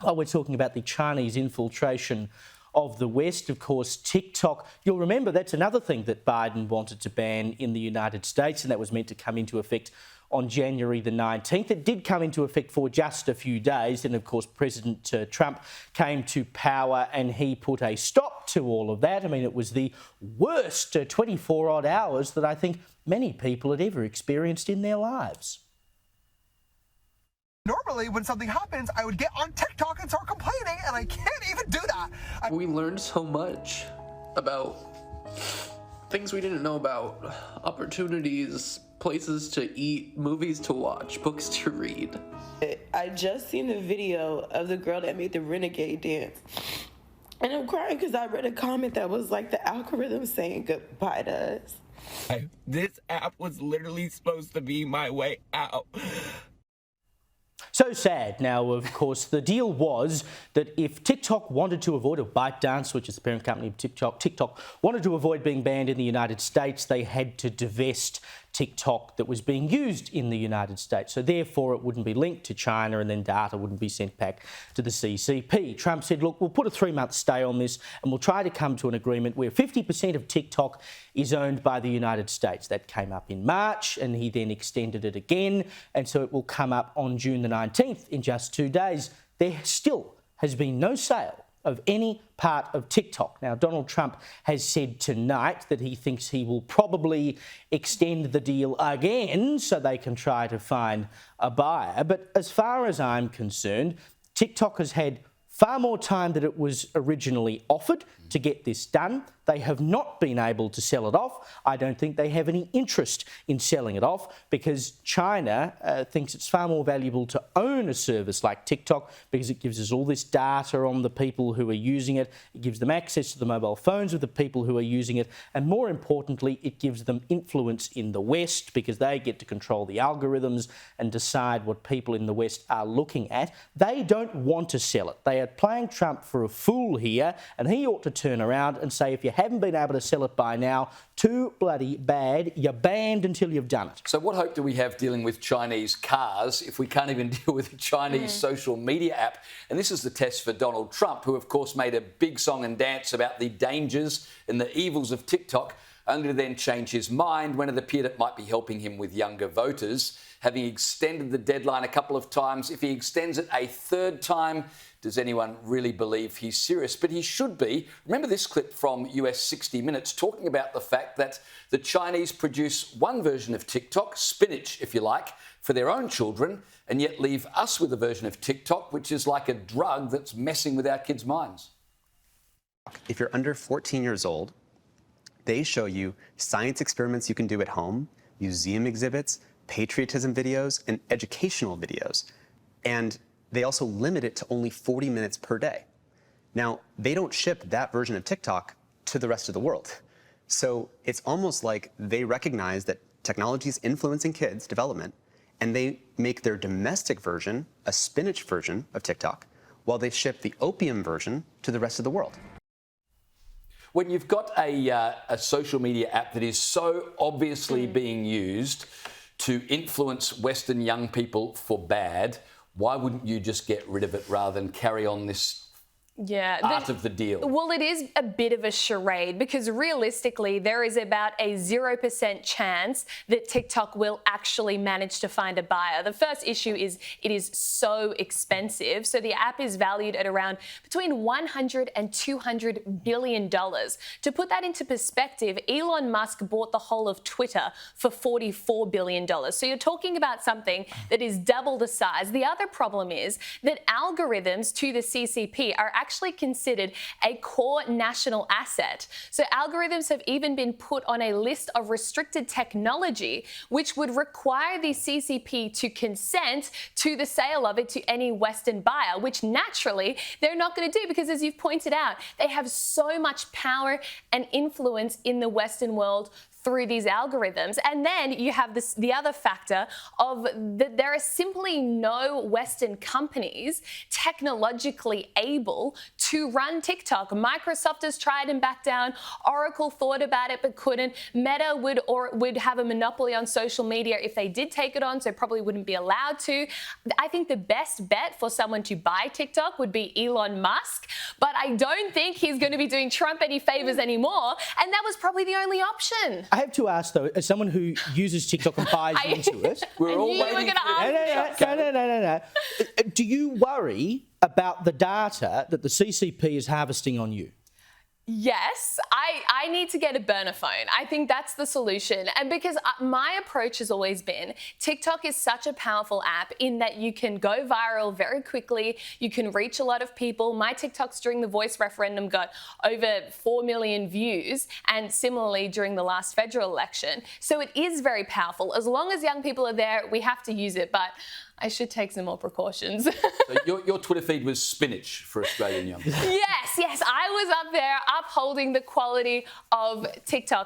While we're talking about the Chinese infiltration of the West, of course, TikTok, you'll remember that's another thing that Biden wanted to ban in the United States, and that was meant to come into effect on January the 19th. It did come into effect for just a few days. Then, of course, President Trump came to power and he put a stop to all of that. I mean, it was the worst 24-odd hours that I think many people had ever experienced in their lives. Normally, when something happens, I would get on TikTok and start complaining, and I can't even do that. We learned so much about things we didn't know about, opportunities, places to eat, movies to watch, books to read. I just seen the video of the girl that made the renegade dance. And I'm crying because I read a comment that was like the algorithm saying goodbye to us. This app was literally supposed to be my way out. So sad. Now, of course, the deal was that if TikTok wanted to avoid, or ByteDance, which is the parent company of TikTok wanted to avoid being banned in the United States, they had to divest TikTok that was being used in the United States. So therefore, it wouldn't be linked to China and then data wouldn't be sent back to the CCP. Trump said, look, we'll put a 3-month stay on this and we'll try to come to an agreement where 50% of TikTok is owned by the United States. That came up in March and he then extended it again. And so it will come up on June the 19th in just 2 days. There still has been no sale of any part of TikTok. Now, Donald Trump has said tonight that he thinks he will probably extend the deal again so they can try to find a buyer. But as far as I'm concerned, TikTok has had far more time than it was originally offered to get this done. They have not been able to sell it off. I don't think they have any interest in selling it off because China thinks it's far more valuable to own a service like TikTok because it gives us all this data on the people who are using it. It gives them access to the mobile phones of the people who are using it. And more importantly, it gives them influence in the West because they get to control the algorithms and decide what people in the West are looking at. They don't want to sell it. They are playing Trump for a fool here, and he ought to turn around and say, if you haven't been able to sell it by now, too bloody bad, you're banned until you've done it. So what hope do we have dealing with Chinese cars if we can't even deal with a Chinese social media app? And this is the test for Donald Trump, who of course made a big song and dance about the dangers and the evils of TikTok, only to then change his mind when it appeared it might be helping him with younger voters. Having extended the deadline a couple of times, if he extends it a third time, does anyone really believe he's serious? But he should be. Remember this clip from US 60 Minutes talking about the fact that the Chinese produce one version of TikTok, spinach if you like, for their own children, and yet leave us with a version of TikTok, which is like a drug that's messing with our kids' minds. If you're under 14 years old, they show you science experiments you can do at home, museum exhibits, patriotism videos, and educational videos. And they also limit it to only 40 minutes per day. Now, they don't ship that version of TikTok to the rest of the world. So it's almost like they recognize that technology is influencing kids' development, and they make their domestic version a spinach version of TikTok, while they ship the opium version to the rest of the world. When you've got a social media app that is so obviously being used to influence Western young people for bad, why wouldn't you just get rid of it rather than carry on this art of the deal? Well, it is a bit of a charade because realistically, there is about a 0% chance that TikTok will actually manage to find a buyer. The first issue is it is so expensive. So the app is valued at around between $100 and $200 billion. To put that into perspective, Elon Musk bought the whole of Twitter for $44 billion. So you're talking about something that is double the size. The other problem is that algorithms to the CCP are actually considered a core national asset. So algorithms have even been put on a list of restricted technology, which would require the CCP to consent to the sale of it to any Western buyer, which naturally they're not going to do because, as you've pointed out, they have so much power and influence in the Western world through these algorithms. And then you have the other factor of that there are simply no Western companies technologically able to run TikTok. Microsoft has tried and backed down. Oracle thought about it but couldn't. Meta would have a monopoly on social media if they did take it on, so probably wouldn't be allowed to. I think the best bet for someone to buy TikTok would be Elon Musk, but I don't think he's going to be doing Trump any favors anymore, and that was probably the only option. I have to ask though, as someone who uses TikTok and buys into it, We're all knew you were waiting gonna for ask. no. Do you worry about the data that the CCP is harvesting on you? Yes, I need to get a burner phone. I think that's the solution. And because my approach has always been, TikTok is such a powerful app in that you can go viral very quickly. You can reach a lot of people. My TikToks during the voice referendum got over 4 million views, and similarly during the last federal election. So it is very powerful. As long as young people are there, we have to use it. But I should take some more precautions. So your Twitter feed was spinach for Australian young people. Yes, I was up there upholding the quality of TikTok.